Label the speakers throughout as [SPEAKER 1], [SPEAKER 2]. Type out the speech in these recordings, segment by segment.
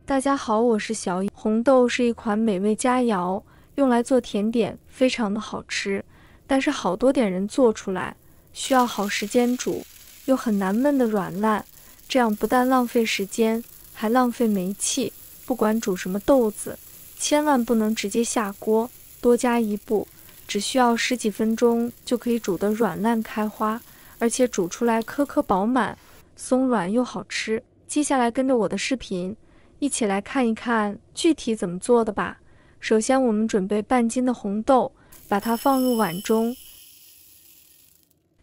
[SPEAKER 1] 大家好，我是小颖。红豆是一款美味佳肴，用来做甜点非常的好吃，但是好多点人做出来需要好时间煮，又很难焖的软烂，这样不但浪费时间，还浪费煤气。不管煮什么豆子，千万不能直接下锅，多加一步，只需要10几分钟就可以煮得软烂开花，而且煮出来颗颗饱满，松软又好吃。接下来跟着我的视频一起来看一看具体怎么做的吧。首先我们准备半斤的红豆，把它放入碗中。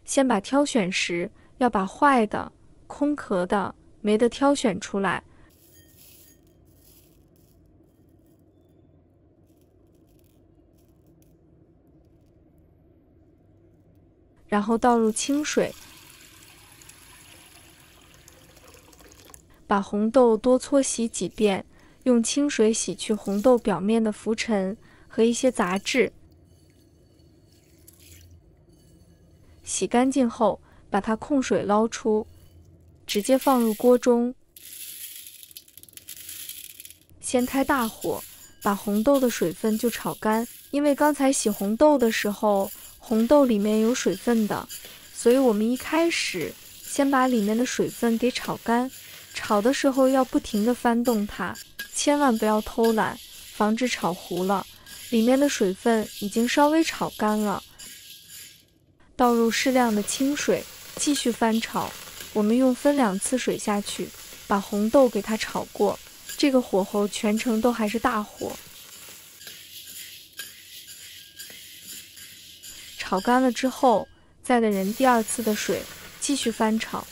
[SPEAKER 1] 先把挑选时要把坏的、空壳的、没的挑选出来。然后倒入清水，把红豆多搓洗几遍，用清水洗去红豆表面的浮尘和一些杂质。洗干净后，把它控水捞出，直接放入锅中。先开大火，把红豆的水分就炒干。因为刚才洗红豆的时候，红豆里面有水分的，所以我们一开始先把里面的水分给炒干。炒的时候要不停地翻动它，千万不要偷懒，防止炒糊了。里面的水分已经稍微炒干了，倒入适量的清水，继续翻炒。我们用分2次水下去，把红豆给它炒过。这个火候全程都还是大火。炒干了之后，再的人第2次的水，继续翻炒。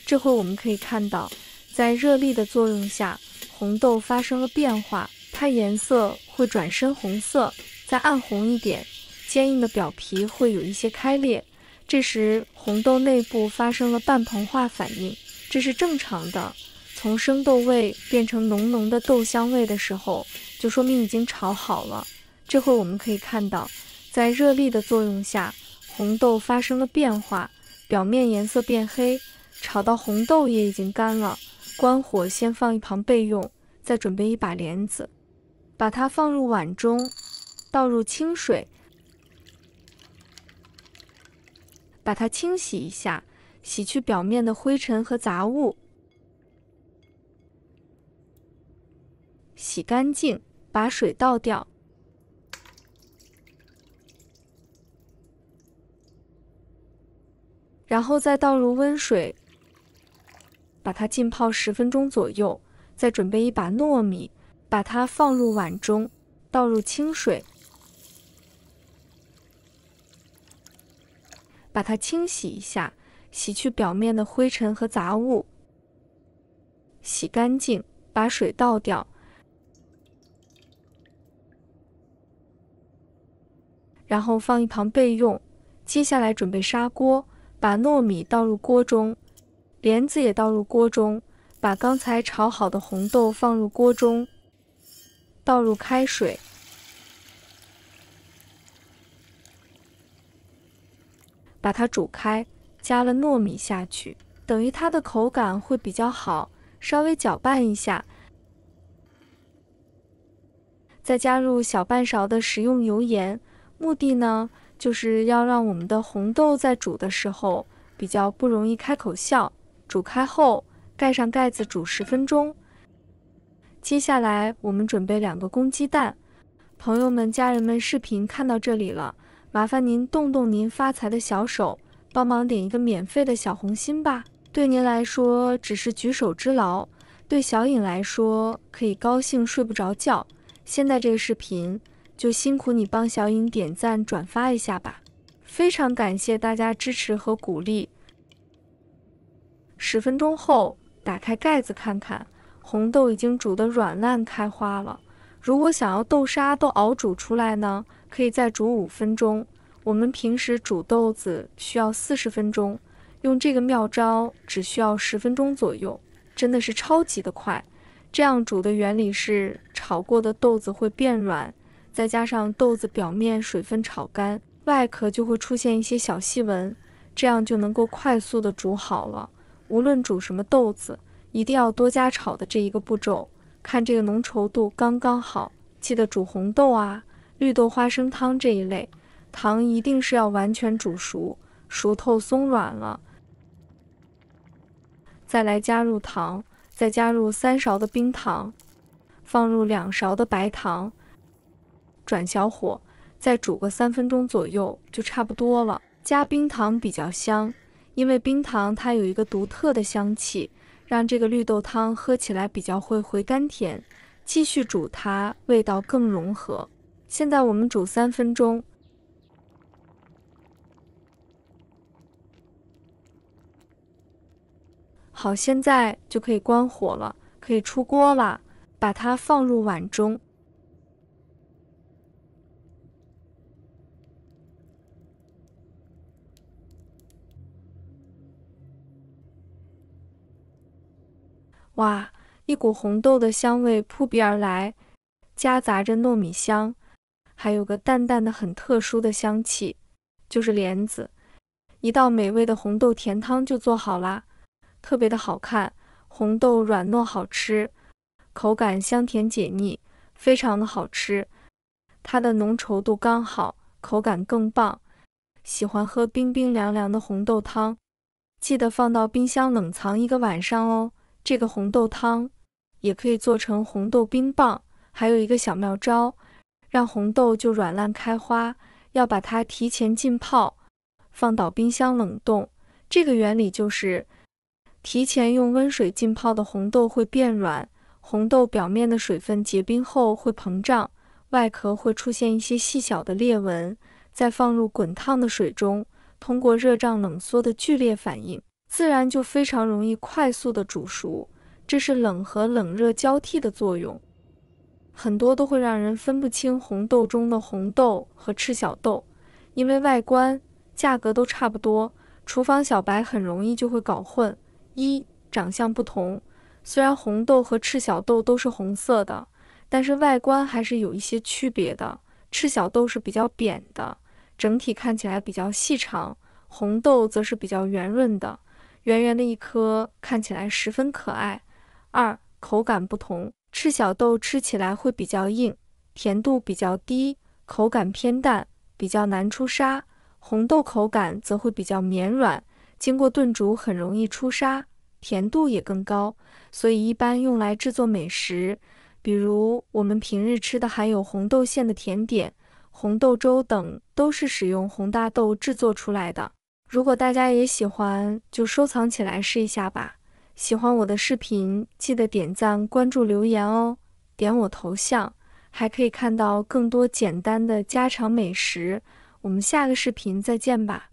[SPEAKER 1] 这会我们可以看到，在热力的作用下，红豆发生了变化，它颜色会转深红色，再暗红一点，坚硬的表皮会有一些开裂。这时红豆内部发生了半膨化反应，这是正常的。从生豆味变成浓浓的豆香味的时候，就说明已经炒好了。这会我们可以看到，在热力的作用下，红豆发生了变化，表面颜色变黑，炒到红豆也已经干了。关火先放一旁备用，再准备一把莲子，把它放入碗中，倒入清水，把它清洗一下，洗去表面的灰尘和杂物。洗干净，把水倒掉。然后再倒入温水，把它浸泡10分钟左右。再准备一把糯米，把它放入碗中，倒入清水，把它清洗一下，洗去表面的灰尘和杂物。洗干净，把水倒掉。然后放一旁备用。接下来准备砂锅，把糯米倒入锅中，莲子也倒入锅中，把刚才炒好的红豆放入锅中，倒入开水，把它煮开，加了糯米下去，等于它的口感会比较好，稍微搅拌一下，再加入小半勺的食用油盐。目的呢，就是要让我们的红豆在煮的时候比较不容易开口笑。煮开后，盖上盖子煮10分钟。接下来我们准备2个公鸡蛋。朋友们、家人们，视频看到这里了，麻烦您动动您发财的小手，帮忙点一个免费的小红心吧。对您来说只是举手之劳，对小颖来说可以高兴睡不着觉。现在这个视频就辛苦你帮小颖点赞转发一下吧，非常感谢大家支持和鼓励。10分钟后，打开盖子看看，红豆已经煮得软烂开花了。如果想要豆沙都熬煮出来呢，可以再煮5分钟。我们平时煮豆子需要40分钟，用这个妙招只需要10分钟左右，真的是超级的快。这样煮的原理是，炒过的豆子会变软，再加上豆子表面水分炒干，外壳就会出现一些小细纹，这样就能够快速的煮好了。无论煮什么豆子，一定要多加炒的这一个步骤，看这个浓稠度刚刚好。记得煮红豆啊、绿豆花生汤这一类，糖一定是要完全煮熟，熟透松软了。再来加入糖，再加入3勺的冰糖，放入2勺的白糖，转小火，再煮个3分钟左右就差不多了。加冰糖比较香，因为冰糖它有一个独特的香气，让这个绿豆汤喝起来比较会回甘甜。继续煮它，味道更融合。现在我们煮3分钟。好，现在就可以关火了，可以出锅了，把它放入碗中。哇，一股红豆的香味扑鼻而来，夹杂着糯米香，还有个淡淡的很特殊的香气，就是莲子。一道美味的红豆甜汤就做好啦，特别的好看，红豆软糯好吃，口感香甜解腻，非常的好吃。它的浓稠度刚好，口感更棒。喜欢喝冰冰凉凉的红豆汤，记得放到冰箱冷藏1个晚上哦。这个红豆汤也可以做成红豆冰棒，还有一个小妙招，让红豆就软烂开花，要把它提前浸泡，放到冰箱冷冻。这个原理就是提前用温水浸泡的红豆会变软，红豆表面的水分结冰后会膨胀，外壳会出现一些细小的裂纹，再放入滚烫的水中，通过热胀冷缩的剧烈反应，自然就非常容易快速的煮熟，这是冷和冷热交替的作用。很多都会让人分不清红豆中的红豆和赤小豆，因为外观、价格都差不多，厨房小白很容易就会搞混。长相不同，虽然红豆和赤小豆都是红色的，但是外观还是有一些区别的。赤小豆是比较扁的，整体看起来比较细长，红豆则是比较圆润的，圆圆的一颗，看起来十分可爱。口感不同，赤小豆吃起来会比较硬，甜度比较低，口感偏淡，比较难出沙。红豆口感则会比较绵软，经过炖煮很容易出沙，甜度也更高，所以一般用来制作美食，比如我们平日吃的含有红豆馅的甜点、红豆粥等，都是使用红大豆制作出来的。如果大家也喜欢，就收藏起来试一下吧。喜欢我的视频，记得点赞、关注、留言哦。点我头像，还可以看到更多简单的家常美食。我们下个视频再见吧。